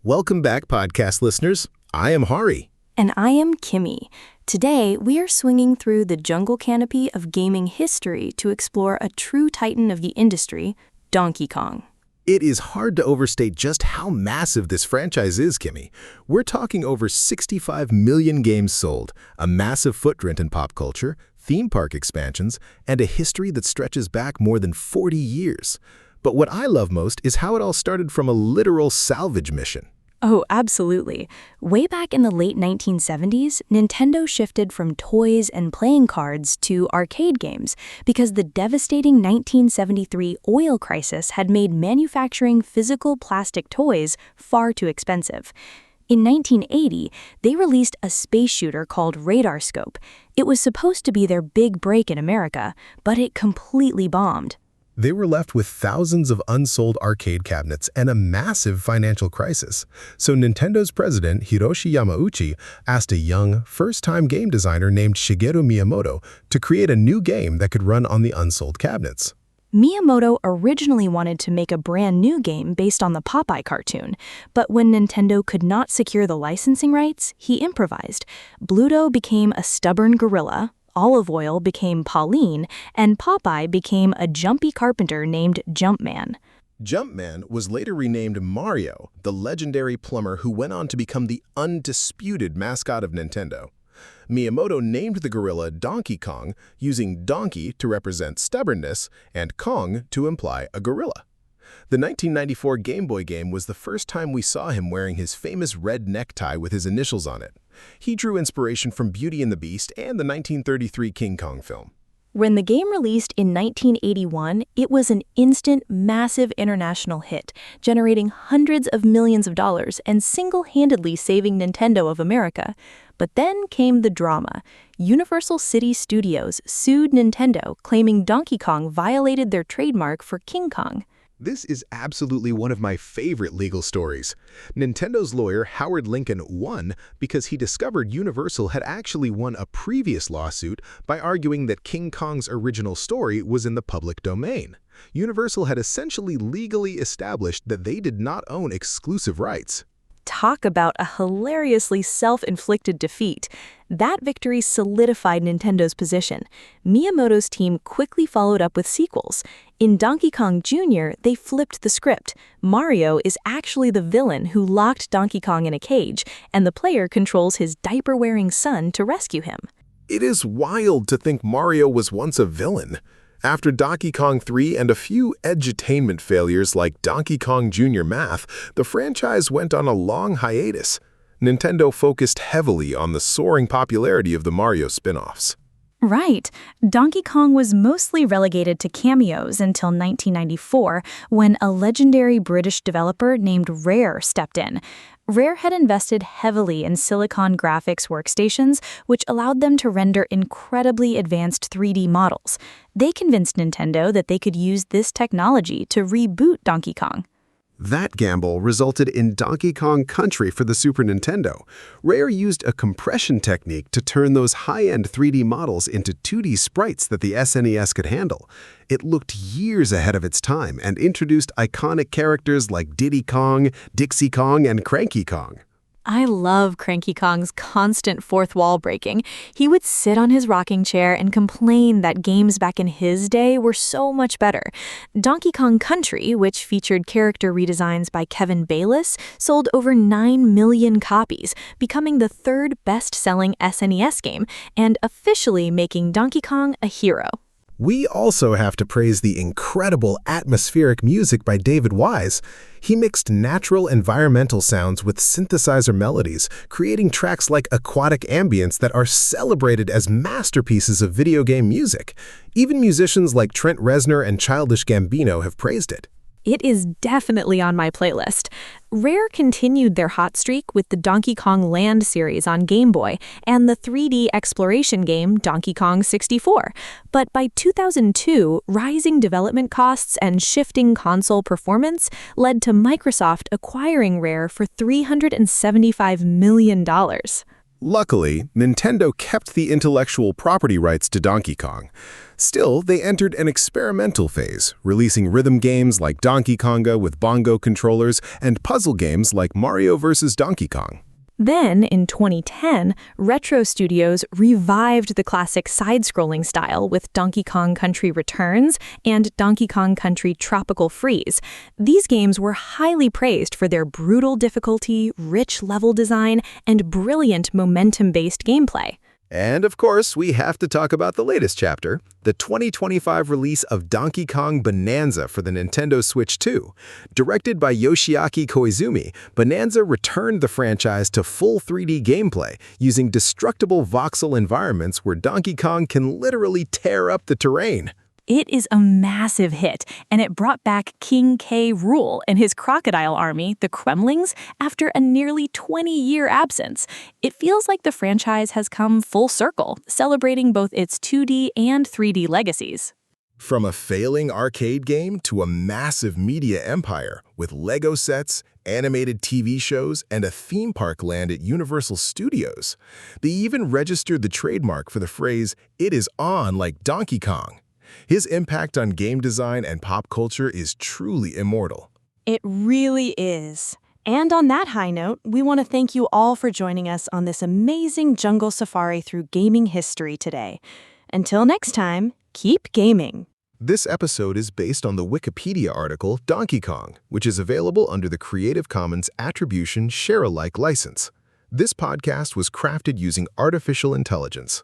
Welcome back, podcast listeners. I am Hari. And I am Kimi. Today, we are swinging through the jungle canopy of gaming history to explore a true titan of the industry, Donkey Kong. It is hard to overstate just how massive this franchise is, Kimi. We're talking over 65 million games sold, a massive footprint in pop culture, theme park expansions, and a history that stretches back more than 40 years. But what I love most is how it all started from a literal salvage mission. Oh, absolutely. Way back in the late 1970s, Nintendo shifted from toys and playing cards to arcade games because the devastating 1973 oil crisis had made manufacturing physical plastic toys far too expensive. In 1980, they released a space shooter called Radar Scope. It was supposed to be their big break in America, but it completely bombed. They were left with thousands of unsold arcade cabinets and a massive financial crisis. So Nintendo's president, Hiroshi Yamauchi, asked a young, first-time game designer named Shigeru Miyamoto to create a new game that could run on the unsold cabinets. Miyamoto originally wanted to make a brand new game based on the Popeye cartoon, but when Nintendo could not secure the licensing rights, he improvised. Bluto became a stubborn gorilla, Olive Oil became Pauline, and Popeye became a jumpy carpenter named Jumpman. Jumpman was later renamed Mario, the legendary plumber who went on to become the undisputed mascot of Nintendo. Miyamoto named the gorilla Donkey Kong, using donkey to represent stubbornness and Kong to imply a gorilla. The 1994 Game Boy game was the first time we saw him wearing his famous red necktie with his initials on it. He drew inspiration from Beauty and the Beast and the 1933 King Kong film. When the game released in 1981, it was an instant, massive international hit, generating hundreds of millions of dollars and single-handedly saving Nintendo of America. But then came the drama. Universal City Studios sued Nintendo, claiming Donkey Kong violated their trademark for King Kong. This is absolutely one of my favorite legal stories. Nintendo's lawyer, Howard Lincoln, won because he discovered Universal had actually won a previous lawsuit by arguing that King Kong's original story was in the public domain. Universal had essentially legally established that they did not own exclusive rights. Talk about a hilariously self-inflicted defeat. That victory solidified Nintendo's position. Miyamoto's team quickly followed up with sequels. In Donkey Kong Jr., they flipped the script. Mario is actually the villain who locked Donkey Kong in a cage, and the player controls his diaper-wearing son to rescue him. It is wild to think Mario was once a villain. After Donkey Kong 3 and a few edutainment failures like Donkey Kong Jr. Math, the franchise went on a long hiatus. Nintendo focused heavily on the soaring popularity of the Mario spin-offs. Right. Donkey Kong was mostly relegated to cameos until 1994, when a legendary British developer named Rare stepped in. Rare had invested heavily in Silicon graphics workstations, which allowed them to render incredibly advanced 3D models. They convinced Nintendo that they could use this technology to reboot Donkey Kong. That gamble resulted in Donkey Kong Country for the Super Nintendo. Rare used a compression technique to turn those high-end 3D models into 2D sprites that the SNES could handle. It looked years ahead of its time and introduced iconic characters like Diddy Kong, Dixie Kong, and Cranky Kong. I love Cranky Kong's constant fourth wall breaking. He would sit on his rocking chair and complain that games back in his day were so much better. Donkey Kong Country, which featured character redesigns by Kevin Bayliss, sold over 9 million copies, becoming the third best-selling SNES game and officially making Donkey Kong a hero. We also have to praise the incredible atmospheric music by David Wise. He mixed natural environmental sounds with synthesizer melodies, creating tracks like Aquatic Ambience that are celebrated as masterpieces of video game music. Even musicians like Trent Reznor and Childish Gambino have praised it. It is definitely on my playlist. Rare continued their hot streak with the Donkey Kong Land series on Game Boy and the 3D exploration game Donkey Kong 64. But by 2002, rising development costs and shifting console performance led to Microsoft acquiring Rare for $375 million. Luckily, Nintendo kept the intellectual property rights to Donkey Kong. Still, they entered an experimental phase, releasing rhythm games like Donkey Konga with bongo controllers and puzzle games like Mario vs. Donkey Kong. Then, in 2010, Retro Studios revived the classic side-scrolling style with Donkey Kong Country Returns and Donkey Kong Country Tropical Freeze. These games were highly praised for their brutal difficulty, rich level design, and brilliant momentum-based gameplay. And of course, we have to talk about the latest chapter, the 2025 release of Donkey Kong Bananza for the Nintendo Switch 2. Directed by Yoshiaki Koizumi, Bananza returned the franchise to full 3D gameplay, using destructible voxel environments where Donkey Kong can literally tear up the terrain. It is a massive hit, and it brought back King K. Rool and his crocodile army, the Kremlings, after a nearly 20-year absence. It feels like the franchise has come full circle, celebrating both its 2D and 3D legacies. From a failing arcade game to a massive media empire with Lego sets, animated TV shows, and a theme park land at Universal Studios. They even registered the trademark for the phrase, "It is on like Donkey Kong." His impact on game design and pop culture is truly immortal. It really is. And on that high note, we want to thank you all for joining us on this amazing jungle safari through gaming history today. Until next time, keep gaming. This episode is based on the Wikipedia article Donkey Kong, which is available under the Creative Commons Attribution Share-alike license. This podcast was crafted using artificial intelligence.